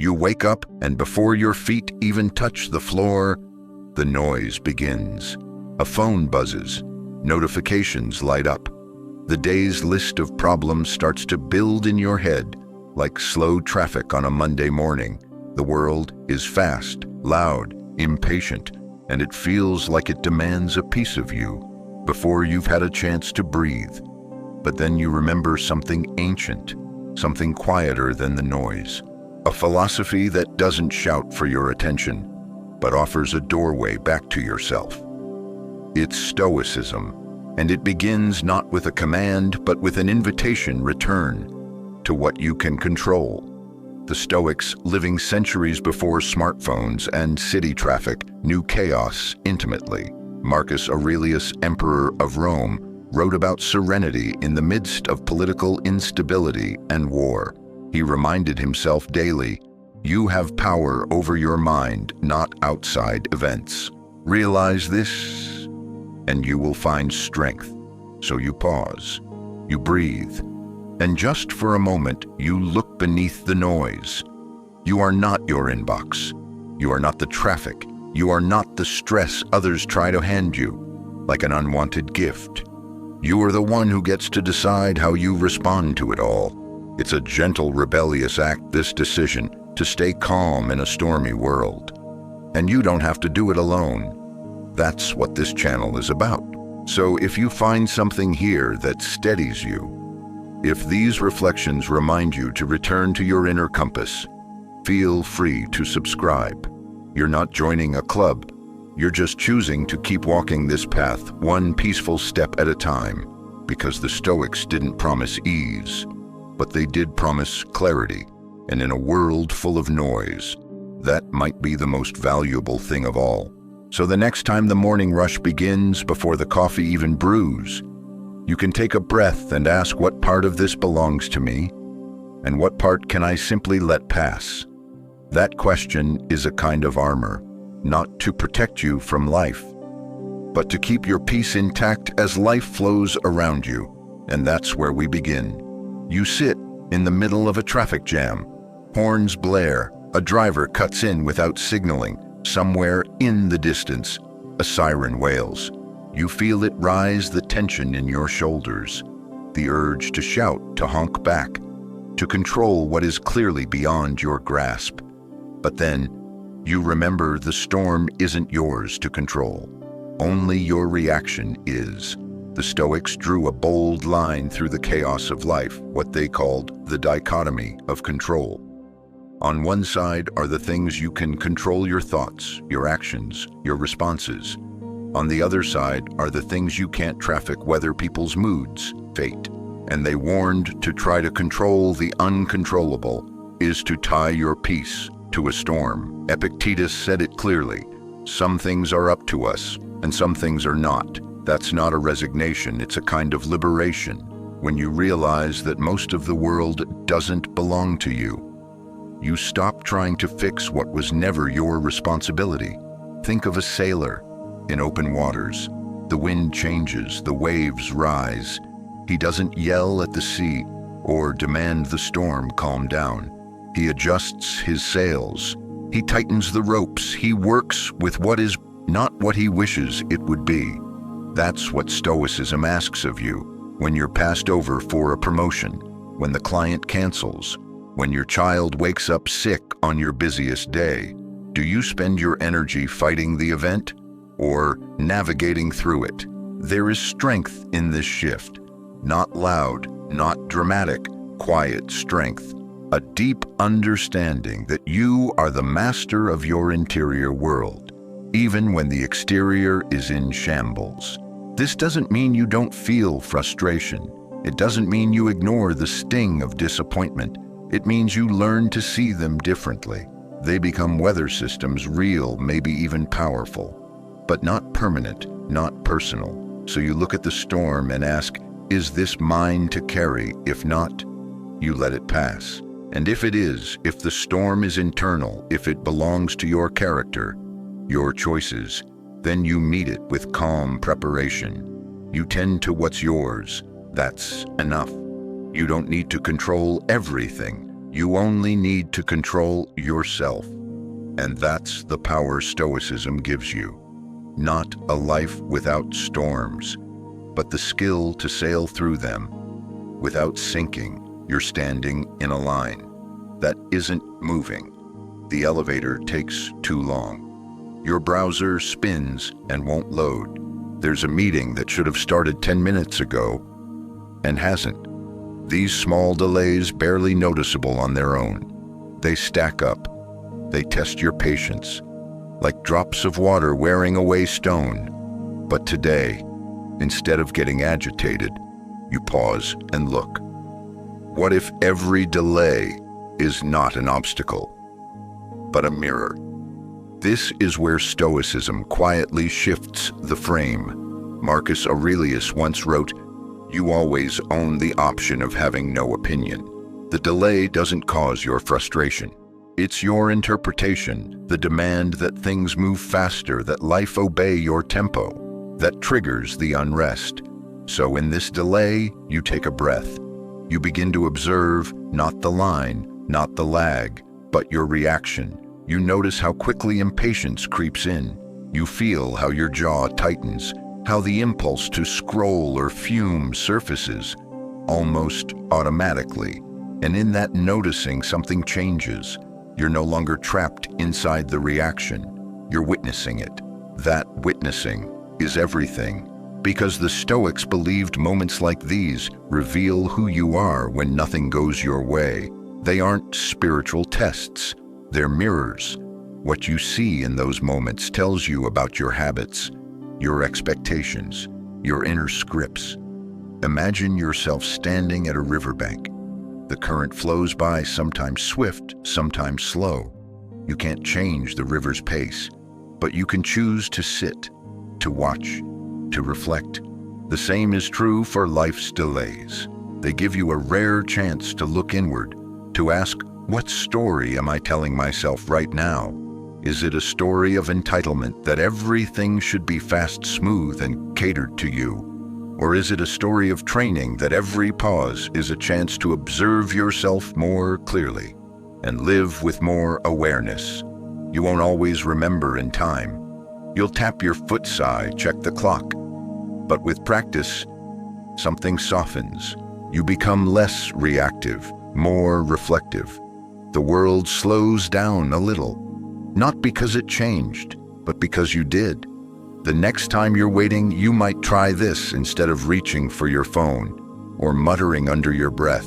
You wake up, and before your feet even touch the floor, the noise begins. A phone buzzes. Notifications light up. The day's list of problems starts to build in your head, like slow traffic on a Monday morning. The world is fast, loud, impatient, and it feels like it demands a piece of you before you've had a chance to breathe. But then you remember something ancient, something quieter than the noise. A philosophy that doesn't shout for your attention, but offers a doorway back to yourself. It's Stoicism, and it begins not with a command, but with an invitation: return to what you can control. The Stoics, living centuries before smartphones and city traffic, knew chaos intimately. Marcus Aurelius, emperor of Rome, wrote about serenity in the midst of political instability and war. He reminded himself daily, "You have power over your mind, not outside events. Realize this, and you will find strength." So you pause, you breathe, and just for a moment, you look beneath the noise. You are not your inbox. You are not the traffic. You are not the stress others try to hand you, like an unwanted gift. You are the one who gets to decide how you respond to it all. It's a gentle, rebellious act, this decision, to stay calm in a stormy world. And you don't have to do it alone. That's what this channel is about. So if you find something here that steadies you, if these reflections remind you to return to your inner compass, feel free to subscribe. You're not joining a club. You're just choosing to keep walking this path, one peaceful step at a time, because the Stoics didn't promise ease, but they did promise clarity. And in a world full of noise, that might be the most valuable thing of all. So the next time the morning rush begins, before the coffee even brews, you can take a breath and ask, what part of this belongs to me? And what part can I simply let pass? That question is a kind of armor, not to protect you from life, but to keep your peace intact as life flows around you. And that's where we begin. You sit in the middle of a traffic jam. Horns blare. A driver cuts in without signaling. Somewhere in the distance, a siren wails. You feel it rise, the tension in your shoulders, the urge to shout, to honk back, to control what is clearly beyond your grasp. But then, you remember the storm isn't yours to control. Only your reaction is. The Stoics drew a bold line through the chaos of life, what they called the dichotomy of control. On one side are the things you can control: your thoughts, your actions, your responses. On the other side are the things you can't traffic, weather, people's moods, fate. And they warned, to try to control the uncontrollable is to tie your peace to a storm. Epictetus said it clearly: some things are up to us, and some things are not. That's not a resignation, it's a kind of liberation, when you realize that most of the world doesn't belong to you. You stop trying to fix what was never your responsibility. Think of a sailor in open waters. The wind changes, the waves rise. He doesn't yell at the sea or demand the storm calm down. He adjusts his sails. He tightens the ropes. He works with what is not what he wishes it would be. That's what Stoicism asks of you when you're passed over for a promotion, when the client cancels, when your child wakes up sick on your busiest day. Do you spend your energy fighting the event or navigating through it? There is strength in this shift. Not loud, not dramatic, quiet strength. A deep understanding that you are the master of your interior world, even when the exterior is in shambles. This doesn't mean you don't feel frustration. It doesn't mean you ignore the sting of disappointment. It means you learn to see them differently. They become weather systems, real, maybe even powerful, but not permanent, not personal. So you look at the storm and ask, is this mine to carry? If not, you let it pass. And if it is, if the storm is internal, if it belongs to your character, your choices, then you meet it with calm preparation. You tend to what's yours. That's enough. You don't need to control everything. You only need to control yourself. And that's the power Stoicism gives you. Not a life without storms, but the skill to sail through them. Without sinking, you're standing in a line that isn't moving. The elevator takes too long. Your browser spins and won't load. There's a meeting that should have started 10 minutes ago and hasn't. These small delays, barely noticeable on their own, they stack up. They test your patience, like drops of water wearing away stone. But today, instead of getting agitated, you pause and look. What if every delay is not an obstacle, but a mirror? This is where Stoicism quietly shifts the frame. Marcus Aurelius once wrote, "You always own the option of having no opinion." The delay doesn't cause your frustration. It's your interpretation, the demand that things move faster, that life obey your tempo, that triggers the unrest. So in this delay, you take a breath. You begin to observe not the line, not the lag, but your reaction. You notice how quickly impatience creeps in. You feel how your jaw tightens, how the impulse to scroll or fume surfaces, almost automatically. And in that noticing, something changes. You're no longer trapped inside the reaction. You're witnessing it. That witnessing is everything. Because the Stoics believed moments like these reveal who you are when nothing goes your way. They aren't spiritual tests. They're mirrors. What you see in those moments tells you about your habits, your expectations, your inner scripts. Imagine yourself standing at a riverbank. The current flows by, sometimes swift, sometimes slow. You can't change the river's pace, but you can choose to sit, to watch, to reflect. The same is true for life's delays. They give you a rare chance to look inward, to ask, what story am I telling myself right now? Is it a story of entitlement, that everything should be fast, smooth, and catered to you? Or is it a story of training, that every pause is a chance to observe yourself more clearly and live with more awareness? You won't always remember in time. You'll tap your foot sigh, check the clock. But with practice, something softens. You become less reactive, more reflective. The world slows down a little, not because it changed, but because you did. The next time you're waiting, you might try this instead of reaching for your phone or muttering under your breath.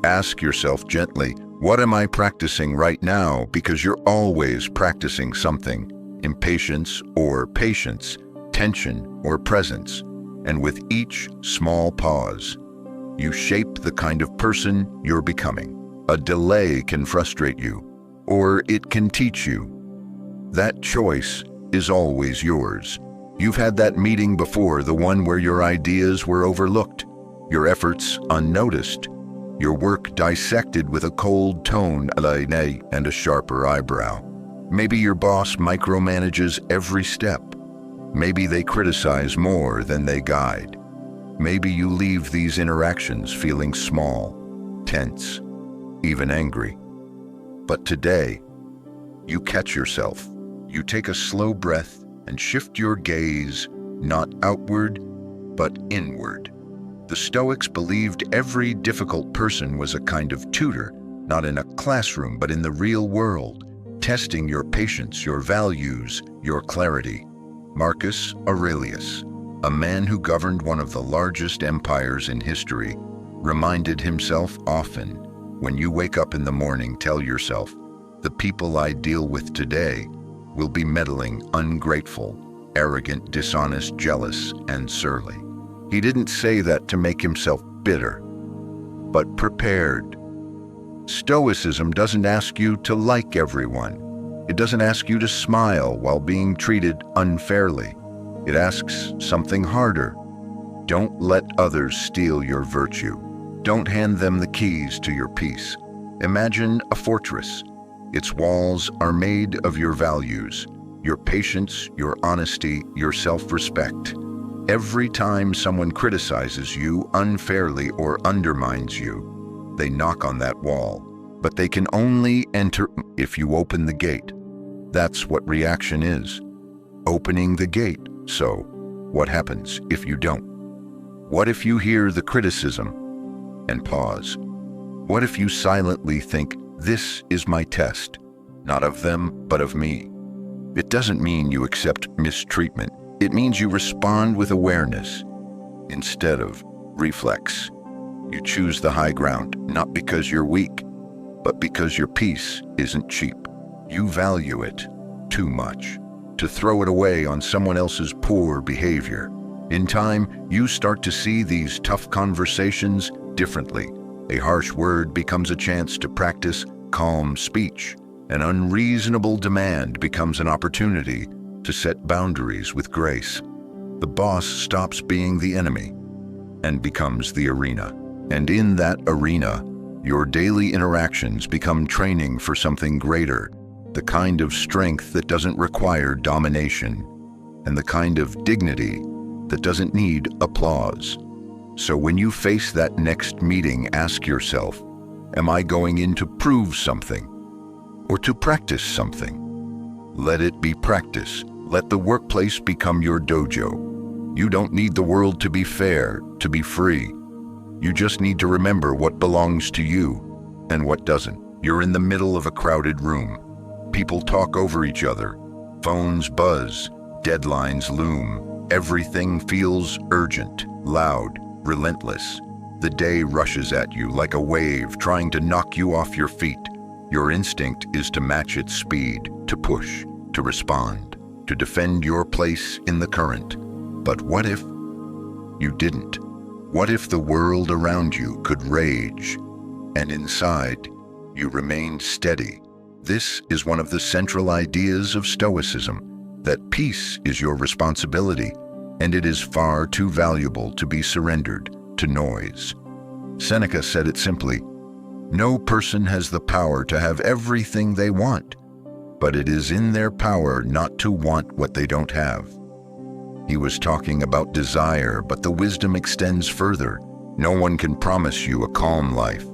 Ask yourself gently, what am I practicing right now? Because you're always practicing something. Impatience or patience, tension or presence. And with each small pause, you shape the kind of person you're becoming. A delay can frustrate you, or it can teach you. That choice is always yours. You've had that meeting before, the one where your ideas were overlooked, your efforts unnoticed, your work dissected with a cold tone and a sharper eyebrow. Maybe your boss micromanages every step. Maybe they criticize more than they guide. Maybe you leave these interactions feeling small, tense, even angry. But today, you catch yourself. You take a slow breath and shift your gaze not outward, but inward. The Stoics believed every difficult person was a kind of tutor, not in a classroom, but in the real world, testing your patience, your values, your clarity. Marcus Aurelius, a man who governed one of the largest empires in history, reminded himself often, when you wake up in the morning, tell yourself, the people I deal with today will be meddling, ungrateful, arrogant, dishonest, jealous, and surly. He didn't say that to make himself bitter, but prepared. Stoicism doesn't ask you to like everyone. It doesn't ask you to smile while being treated unfairly. It asks something harder. Don't let others steal your virtue. Don't hand them the keys to your peace. Imagine a fortress. Its walls are made of your values, your patience, your honesty, your self-respect. Every time someone criticizes you unfairly or undermines you, they knock on that wall. but they can only enter if you open the gate. That's what reaction is. Opening the gate. So, what happens if you don't? What if you hear the criticism and pause? What if you silently think, this is my test, not of them, but of me? It doesn't mean you accept mistreatment. It means you respond with awareness instead of reflex. You choose the high ground, not because you're weak, but because your peace isn't cheap. You value it too much to throw it away on someone else's poor behavior. In time, you start to see these tough conversations differently. A harsh word becomes a chance to practice calm speech. An unreasonable demand becomes an opportunity to set boundaries with grace. The boss stops being the enemy and becomes the arena. And in that arena, your daily interactions become training for something greater, the kind of strength that doesn't require domination, and the kind of dignity that doesn't need applause. So when you face that next meeting, ask yourself, am I going in to prove something or to practice something? Let it be practice. Let the workplace become your dojo. You don't need the world to be fair, to be free. You just need to remember what belongs to you and what doesn't. You're in the middle of a crowded room. People talk over each other. Phones buzz. Deadlines loom. Everything feels urgent, loud, relentless. The day rushes at you like a wave trying to knock you off your feet. Your instinct is to match its speed, to push, to respond, to defend your place in the current. But what if you didn't? What if the world around you could rage, and inside you remained steady? This is one of the central ideas of Stoicism, that peace is your responsibility, and it is far too valuable to be surrendered to noise. Seneca said it simply, no person has the power to have everything they want, but it is in their power not to want what they don't have. He was talking about desire, but the wisdom extends further. No one can promise you a calm life,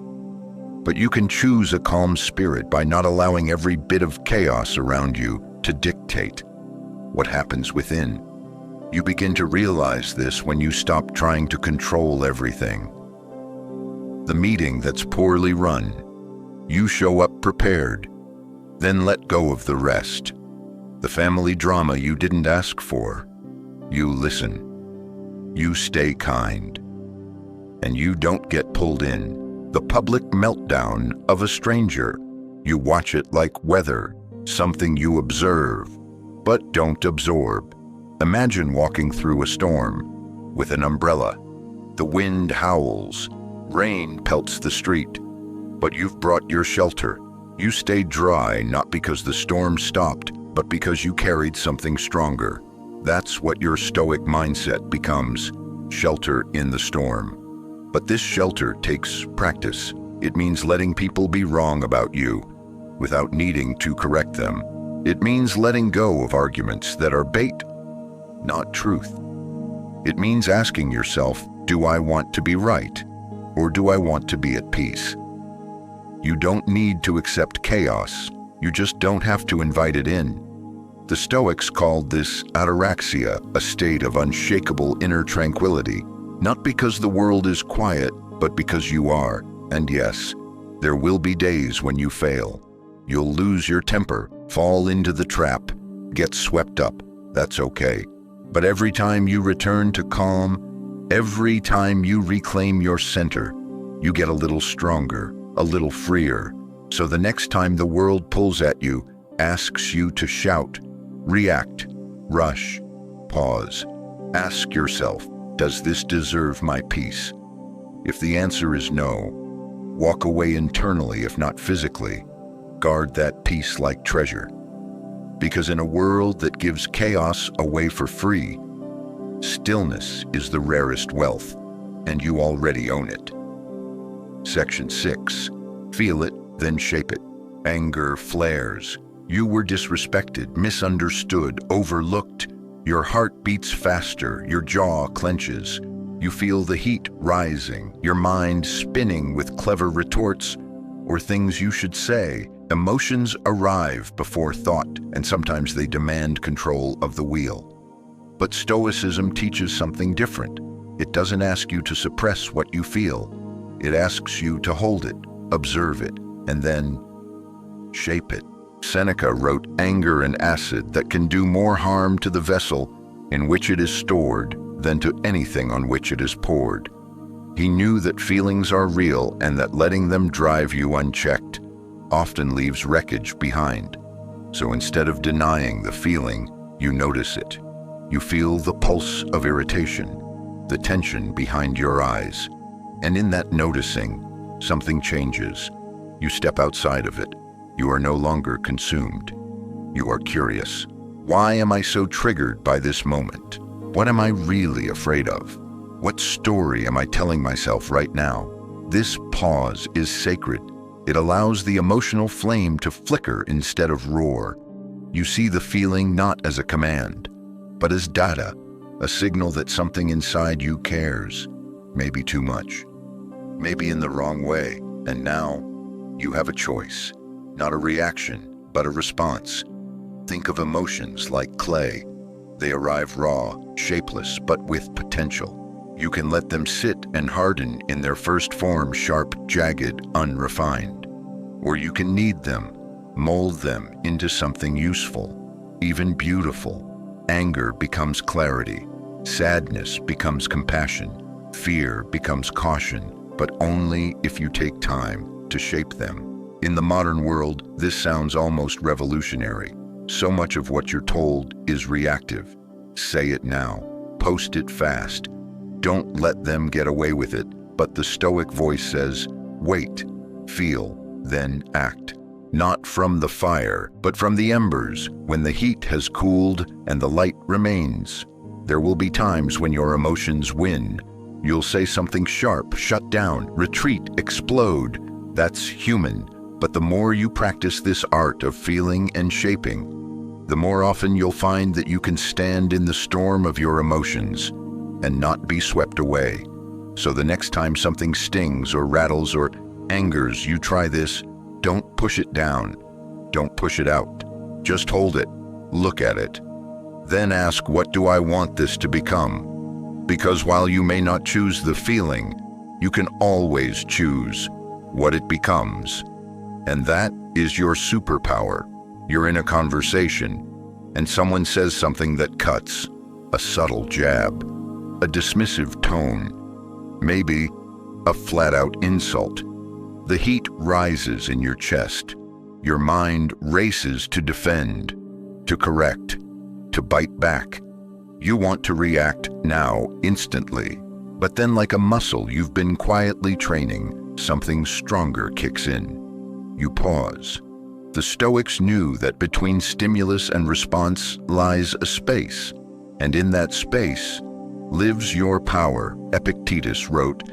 but you can choose a calm spirit by not allowing every bit of chaos around you to dictate what happens within. You begin to realize this when you stop trying to control everything. The meeting that's poorly run, you show up prepared, then let go of the rest. The family drama you didn't ask for, you listen. You stay kind, and you don't get pulled in. The public meltdown of a stranger, you watch it like weather, something you observe, but don't absorb. Imagine walking through a storm with an umbrella. The wind howls, rain pelts the street, but you've brought your shelter. You stayed dry not because the storm stopped, but because you carried something stronger. That's what your Stoic mindset becomes, shelter in the storm. But this shelter takes practice. It means letting people be wrong about you without needing to correct them. It means letting go of arguments that are bait, not truth. It means asking yourself, do I want to be right, or do I want to be at peace? You don't need to accept chaos. You just don't have to invite it in. The Stoics called this ataraxia, a state of unshakable inner tranquility, not because the world is quiet, but because you are. And yes, there will be days when you fail. You'll lose your temper, fall into the trap, get swept up. That's okay. But every time you return to calm, every time you reclaim your center, you get a little stronger, a little freer. So the next time the world pulls at you, asks you to shout, react, rush, pause. Ask yourself, does this deserve my peace? If the answer is no, walk away internally, if not physically. Guard that peace like treasure. Because in a world that gives chaos away for free, stillness is the rarest wealth, and you already own it. Section 6. Feel it, then shape it. Anger flares. You were disrespected, misunderstood, overlooked. Your heart beats faster, your jaw clenches. You feel the heat rising, your mind spinning with clever retorts, or things you should say. Emotions arrive before thought, and sometimes they demand control of the wheel. But Stoicism teaches something different. It doesn't ask you to suppress what you feel. It asks you to hold it, observe it, and then shape it. Seneca wrote, "Anger and acid that can do more harm to the vessel in which it is stored than to anything on which it is poured." He knew that feelings are real and that letting them drive you unchecked often leaves wreckage behind. So instead of denying the feeling, you notice it. You feel the pulse of irritation, the tension behind your eyes. And in that noticing, something changes. You step outside of it. You are no longer consumed. You are curious. Why am I so triggered by this moment? What am I really afraid of? What story am I telling myself right now? This pause is sacred. It allows the emotional flame to flicker instead of roar. You see the feeling not as a command, but as data, a signal that something inside you cares, maybe too much, maybe in the wrong way. And now you have a choice, not a reaction, but a response. Think of emotions like clay. They arrive raw, shapeless, but with potential. You can let them sit and harden in their first form, sharp, jagged, unrefined. Or you can knead them, mold them into something useful, even beautiful. Anger becomes clarity. Sadness becomes compassion. Fear becomes caution, but only if you take time to shape them. In the modern world, this sounds almost revolutionary. So much of what you're told is reactive. Say it now. Post it fast. Don't let them get away with it. But the Stoic voice says, wait, feel, then act. Not from the fire, but from the embers, when the heat has cooled and the light remains. There will be times when your emotions win. You'll say something sharp, shut down, retreat, explode. That's human. But the more you practice this art of feeling and shaping, the more often you'll find that you can stand in the storm of your emotions and not be swept away. So the next time something stings or rattles or angers, you try this. Don't push it down. Don't push it out. Just hold it. Look at it. Then ask, what do I want this to become? Because while you may not choose the feeling, you can always choose what it becomes. And that is your superpower. You're in a conversation, and someone says something that cuts, a subtle jab, a dismissive tone, maybe a flat-out insult. The heat rises in your chest. Your mind races to defend, to correct, to bite back. You want to react now, instantly. But then, like a muscle you've been quietly training, something stronger kicks in. You pause. The Stoics knew that between stimulus and response lies a space, and in that space lives your power. Epictetus wrote,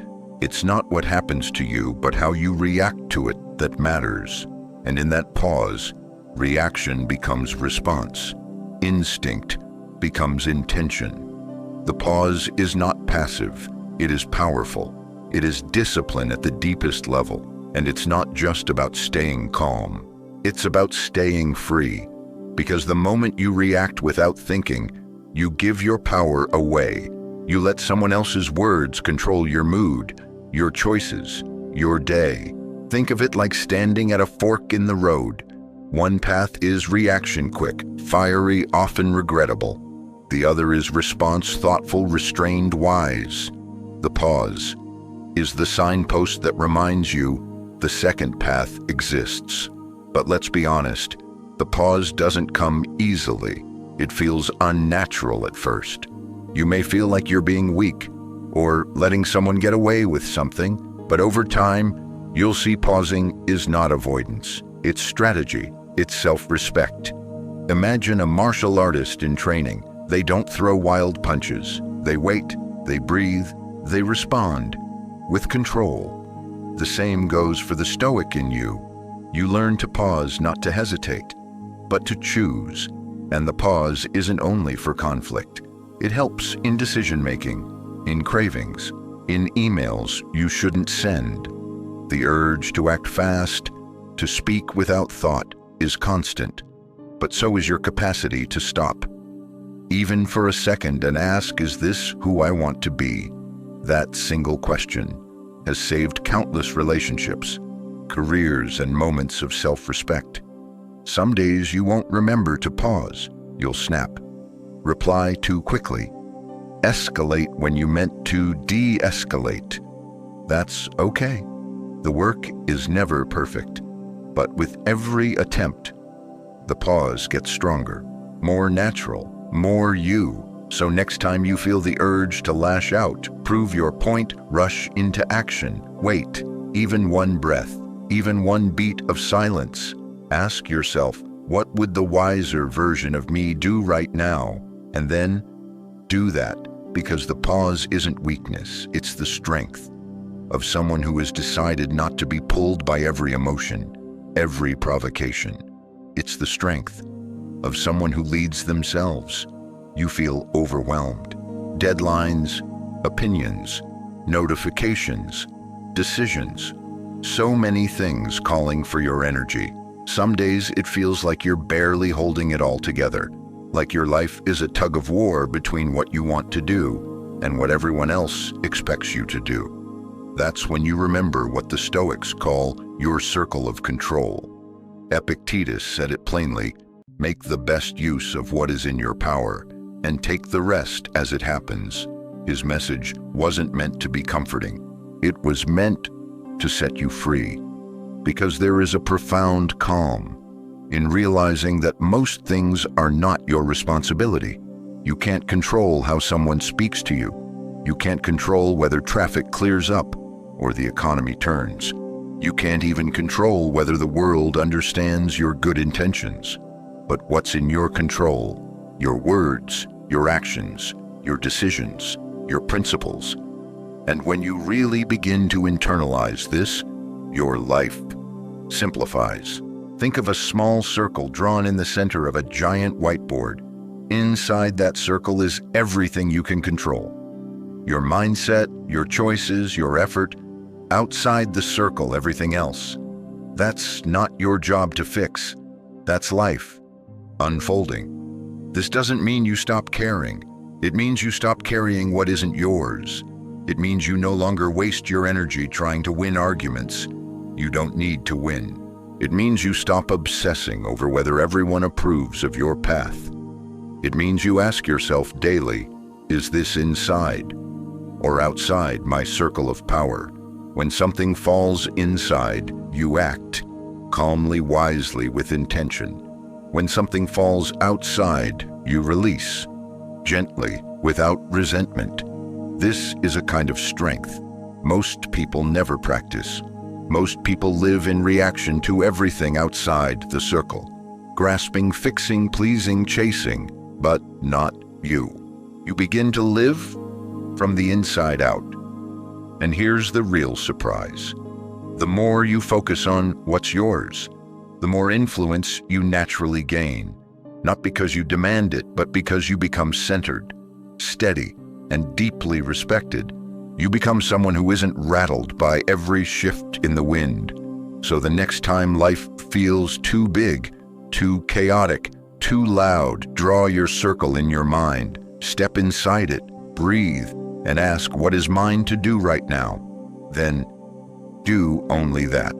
"It's not what happens to you, but how you react to it that matters." And in that pause, reaction becomes response. Instinct becomes intention. The pause is not passive, it is powerful. It is discipline at the deepest level, and it's not just about staying calm. It's about staying free, because the moment you react without thinking, you give your power away. You let someone else's words control your mood, your choices, your day. Think of it like standing at a fork in the road. One path is reaction, quick, fiery, often regrettable. The other is response, thoughtful, restrained, wise. The pause is the signpost that reminds you the second path exists. But let's be honest, the pause doesn't come easily. It feels unnatural at first. You may feel like you're being weak or letting someone get away with something, but over time, you'll see pausing is not avoidance. It's strategy. It's self-respect. Imagine a martial artist in training. They don't throw wild punches. They wait, they breathe, they respond with control. The same goes for the Stoic in you. You learn to pause, not to hesitate, but to choose. And the pause isn't only for conflict. It helps in decision-making, in cravings, in emails you shouldn't send. The urge to act fast, to speak without thought, is constant, but so is your capacity to stop, even for a second, and ask, is this who I want to be? That single question has saved countless relationships, careers, and moments of self-respect. Some days you won't remember to pause. You'll snap, reply too quickly, escalate when you meant to de-escalate. That's okay. The work is never perfect, but with every attempt, the pause gets stronger, more natural, more you. So next time you feel the urge to lash out, prove your point, rush into action, wait, even one breath, even one beat of silence. Ask yourself, what would the wiser version of me do right now? And then do that, because the pause isn't weakness, it's the strength of someone who has decided not to be pulled by every emotion, every provocation. It's the strength of someone who leads themselves. You feel overwhelmed. Deadlines, opinions, notifications, decisions. So many things calling for your energy. Some days it feels like you're barely holding it all together, like your life is a tug of war between what you want to do and what everyone else expects you to do. That's when you remember what the Stoics call your circle of control. Epictetus said it plainly, make the best use of what is in your power and take the rest as it happens. His message wasn't meant to be comforting. It was meant to set you free, because there is a profound calm in realizing that most things are not your responsibility. You can't control how someone speaks to you. You can't control whether traffic clears up or the economy turns. You can't even control whether the world understands your good intentions. But what's in your control? Your words, your actions, your decisions, your principles. And when you really begin to internalize this, your life simplifies. Think of a small circle drawn in the center of a giant whiteboard. Inside that circle is everything you can control. Your mindset, your choices, your effort. Outside the circle, everything else. That's not your job to fix. That's life unfolding. This doesn't mean you stop caring. It means you stop carrying what isn't yours. It means you no longer waste your energy trying to win arguments you don't need to win. It means you stop obsessing over whether everyone approves of your path. It means you ask yourself daily, is this inside or outside my circle of power? When something falls inside, you act calmly, wisely, with intention. When something falls outside, you release gently, without resentment. This is a kind of strength most people never practice. Most people live in reaction to everything outside the circle, grasping, fixing, pleasing, chasing, but not you. You begin to live from the inside out. And here's the real surprise. The more you focus on what's yours, the more influence you naturally gain. Not because you demand it, but because you become centered, steady, and deeply respected. You become someone who isn't rattled by every shift in the wind. So the next time life feels too big, too chaotic, too loud, draw your circle in your mind, step inside it, breathe, and ask, what is mine to do right now? Then do only that.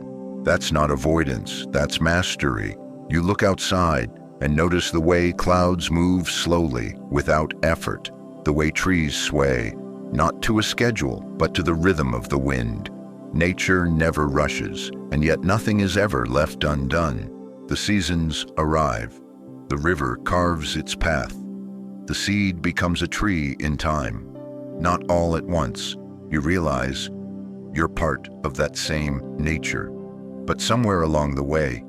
That's not avoidance, that's mastery. You look outside and notice the way clouds move slowly, without effort, the way trees sway, not to a schedule, but to the rhythm of the wind. Nature never rushes, and yet nothing is ever left undone. The seasons arrive. The river carves its path. The seed becomes a tree in time. Not all at once. You realize you're part of that same nature. But somewhere along the way,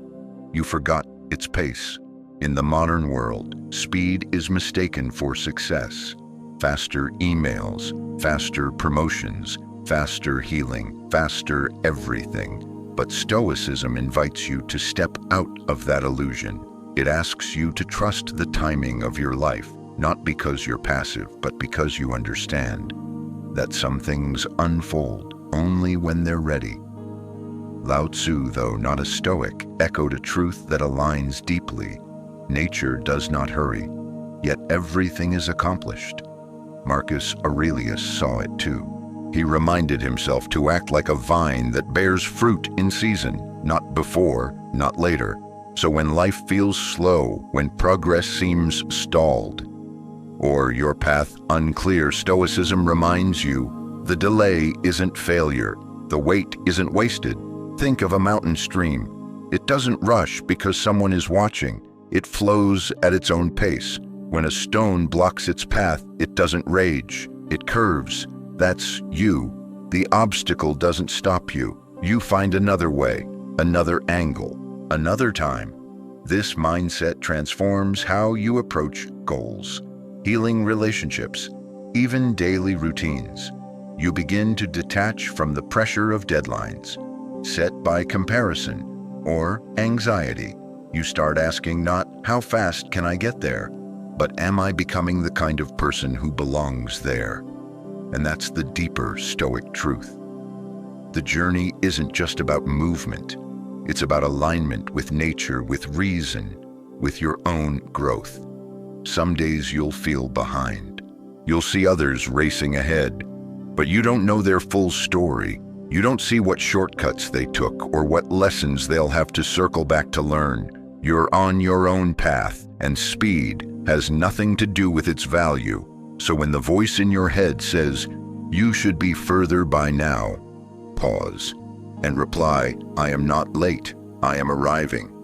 you forgot its pace. In the modern world, speed is mistaken for success. Faster emails, faster promotions, faster healing, faster everything. But Stoicism invites you to step out of that illusion. It asks you to trust the timing of your life, not because you're passive, but because you understand that some things unfold only when they're ready. Lao Tzu, though not a Stoic, echoed a truth that aligns deeply. Nature does not hurry, yet everything is accomplished. Marcus Aurelius saw it too. He reminded himself to act like a vine that bears fruit in season, not before, not later. So when life feels slow, when progress seems stalled, or your path unclear, Stoicism reminds you the delay isn't failure, the wait isn't wasted. Think of a mountain stream. It doesn't rush because someone is watching. It flows at its own pace. When a stone blocks its path, it doesn't rage. It curves. That's you. The obstacle doesn't stop you. You find another way, another angle, another time. This mindset transforms how you approach goals, healing relationships, even daily routines. You begin to detach from the pressure of deadlines, set by comparison or anxiety. You start asking not, how fast can I get there, but am I becoming the kind of person who belongs there? And that's the deeper Stoic truth. The journey isn't just about movement. It's about alignment with nature, with reason, with your own growth. Some days you'll feel behind. You'll see others racing ahead, but you don't know their full story. You don't see what shortcuts they took or what lessons they'll have to circle back to learn. You're on your own path, and speed has nothing to do with its value. So when the voice in your head says, you should be further by now, pause and reply, I am not late, I am arriving.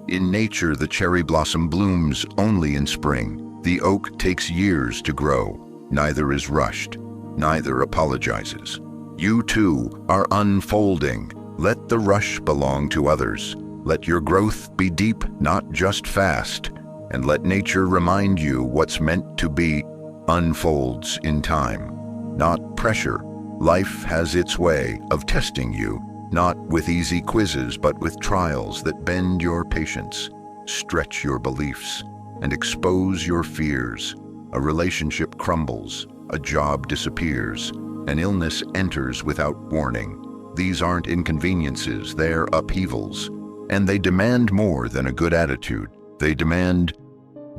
In nature, the cherry blossom blooms only in spring. The oak takes years to grow. Neither is rushed, neither apologizes. You too are unfolding. Let the rush belong to others. Let your growth be deep, not just fast. And let nature remind you what's meant to be unfolds in time, not pressure. Life has its way of testing you, not with easy quizzes, but with trials that bend your patience, stretch your beliefs, and expose your fears. A relationship crumbles, a job disappears, an illness enters without warning. These aren't inconveniences, they're upheavals. And they demand more than a good attitude. They demand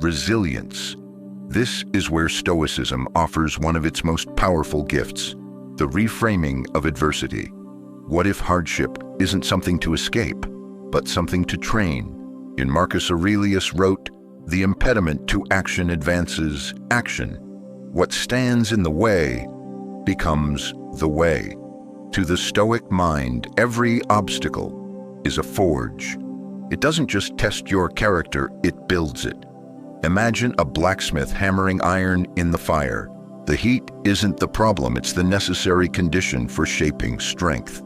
resilience. This is where Stoicism offers one of its most powerful gifts, the reframing of adversity. What if hardship isn't something to escape, but something to train? In Marcus Aurelius wrote, the impediment to action advances action. What stands in the way becomes the way. To the Stoic mind, every obstacle is a forge. It doesn't just test your character, it builds it. Imagine a blacksmith hammering iron in the fire. The heat isn't the problem, it's the necessary condition for shaping strength.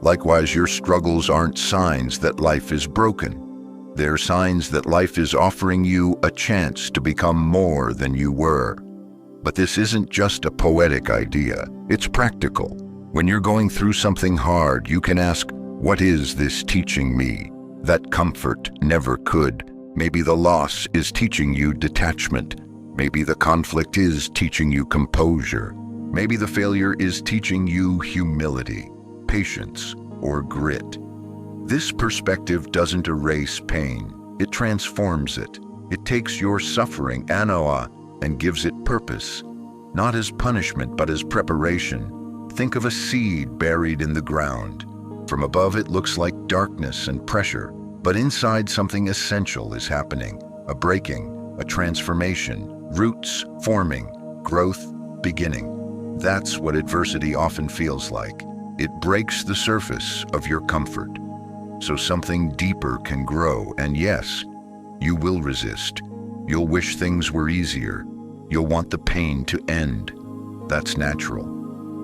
Likewise, your struggles aren't signs that life is broken. They're signs that life is offering you a chance to become more than you were. But this isn't just a poetic idea, it's practical. When you're going through something hard, you can ask, what is this teaching me? That comfort never could. Maybe the loss is teaching you detachment. Maybe the conflict is teaching you composure. Maybe the failure is teaching you humility, patience, or grit. This perspective doesn't erase pain, it transforms it. It takes your suffering, anoa, and gives it purpose, not as punishment, but as preparation. Think of a seed buried in the ground. From above, it looks like darkness and pressure, but inside something essential is happening, a breaking, a transformation, roots forming, growth beginning. That's what adversity often feels like. It breaks the surface of your comfort, so something deeper can grow. And yes, you will resist. You'll wish things were easier. You'll want the pain to end. That's natural.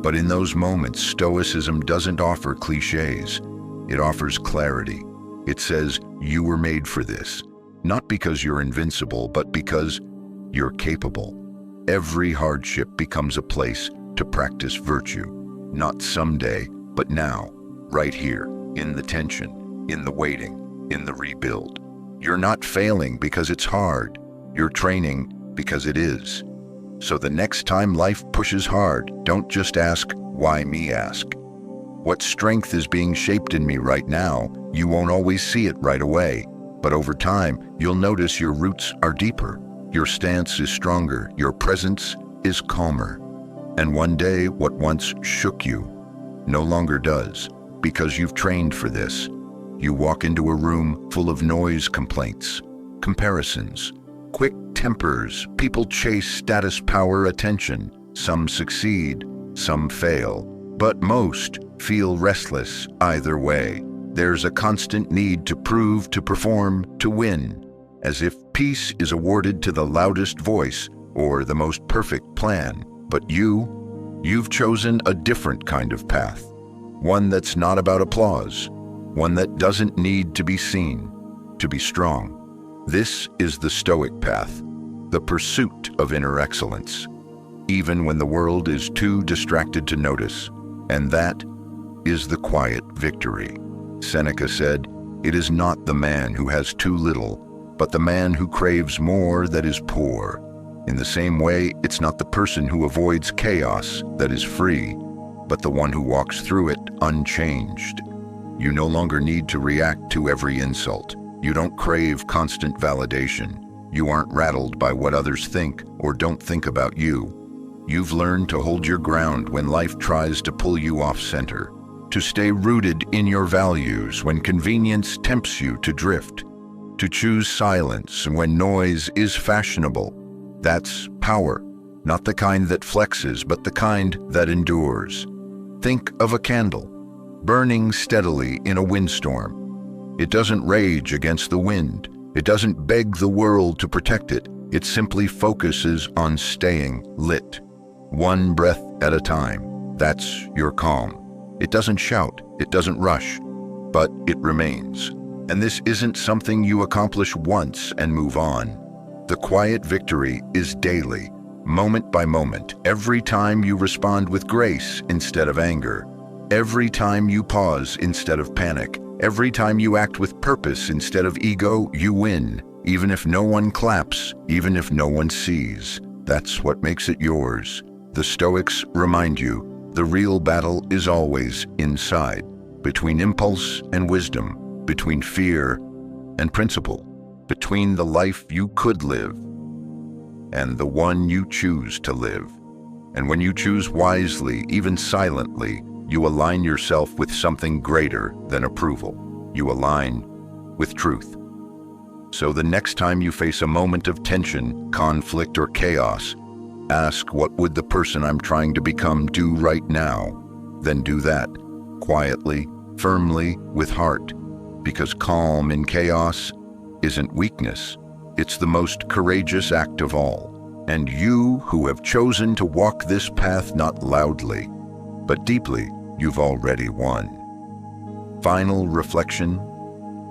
But in those moments, Stoicism doesn't offer cliches. It offers clarity. It says, you were made for this, not because you're invincible, but because you're capable. Every hardship becomes a place to practice virtue, not someday, but now, right here, in the tension, in the waiting, in the rebuild. You're not failing because it's hard. You're training because it is. So the next time life pushes hard, don't just ask, why me? Ask, What strength is being shaped in me right now? You won't always see it right away, but over time, you'll notice your roots are deeper, your stance is stronger, your presence is calmer. And one day, what once shook you no longer does, because you've trained for this. You walk into a room full of noise, complaints, comparisons, quick tempers. People chase status, power, attention. Some succeed, some fail, but most feel restless either way. There's a constant need to prove, to perform, to win, as if peace is awarded to the loudest voice or the most perfect plan. But you've chosen a different kind of path, one that's not about applause, one that doesn't need to be seen to be strong. This is the Stoic path, the pursuit of inner excellence, even when the world is too distracted to notice, and that is the quiet victory. Seneca said, "It is not the man who has too little, but the man who craves more that is poor." In the same way, it's not the person who avoids chaos that is free, but the one who walks through it unchanged. You no longer need to react to every insult. You don't crave constant validation. You aren't rattled by what others think or don't think about you. You've learned to hold your ground when life tries to pull you off center, to stay rooted in your values when convenience tempts you to drift, to choose silence when noise is fashionable. That's power, not the kind that flexes, but the kind that endures. Think of a candle, burning steadily in a windstorm. It doesn't rage against the wind. It doesn't beg the world to protect it. It simply focuses on staying lit, one breath at a time. That's your calm. It doesn't shout, it doesn't rush, but it remains. And this isn't something you accomplish once and move on. The quiet victory is daily, moment by moment. Every time you respond with grace instead of anger, every time you pause instead of panic, every time you act with purpose instead of ego, you win. Even if no one claps, even if no one sees, that's what makes it yours. The Stoics remind you, the real battle is always inside, between impulse and wisdom, between fear and principle, between the life you could live and the one you choose to live. And when you choose wisely, even silently, you align yourself with something greater than approval. You align with truth. So the next time you face a moment of tension, conflict, or chaos, ask, what would the person I'm trying to become do right now? Then do that, quietly, firmly, with heart. Because calm in chaos isn't weakness. It's the most courageous act of all. And you who have chosen to walk this path not loudly, but deeply, you've already won. Final reflection.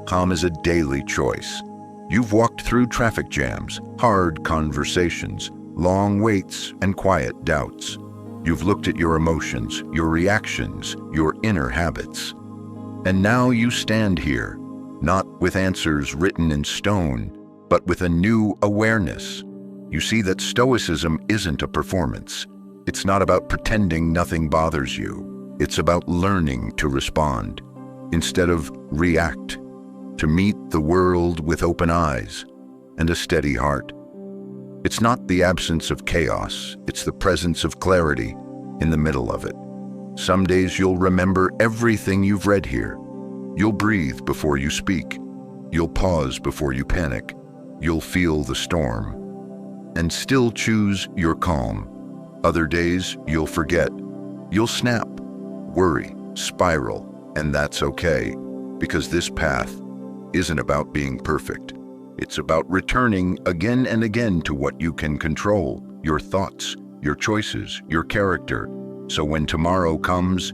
Calm is a daily choice. You've walked through traffic jams, hard conversations, long waits, and quiet doubts. You've looked at your emotions, your reactions, your inner habits. And now you stand here, not with answers written in stone, but with a new awareness. You see that Stoicism isn't a performance. It's not about pretending nothing bothers you. It's about learning to respond instead of react, to meet the world with open eyes and a steady heart. It's not the absence of chaos, it's the presence of clarity in the middle of it. Some days you'll remember everything you've read here. You'll breathe before you speak. You'll pause before you panic. You'll feel the storm and still choose your calm. Other days you'll forget. You'll snap, worry, spiral, and that's okay, because this path isn't about being perfect. It's about returning again and again to what you can control, your thoughts, your choices, your character. So when tomorrow comes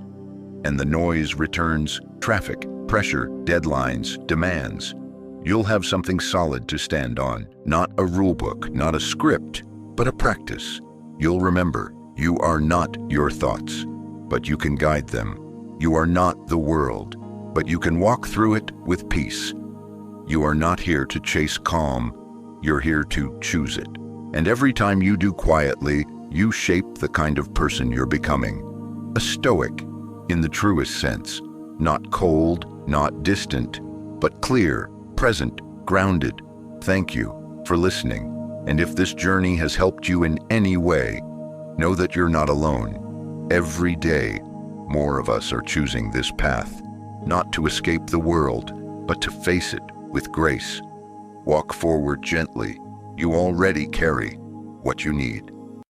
and the noise returns, traffic, pressure, deadlines, demands, you'll have something solid to stand on. Not a rule book, not a script, but a practice. You'll remember, you are not your thoughts, but you can guide them. You are not the world, but you can walk through it with peace. You are not here to chase calm, you're here to choose it. And every time you do quietly, you shape the kind of person you're becoming. A Stoic, in the truest sense, not cold, not distant, but clear, present, grounded. Thank you for listening. And if this journey has helped you in any way, know that you're not alone. Every day, more of us are choosing this path, not to escape the world, but to face it with grace. Walk forward gently. You already carry what you need.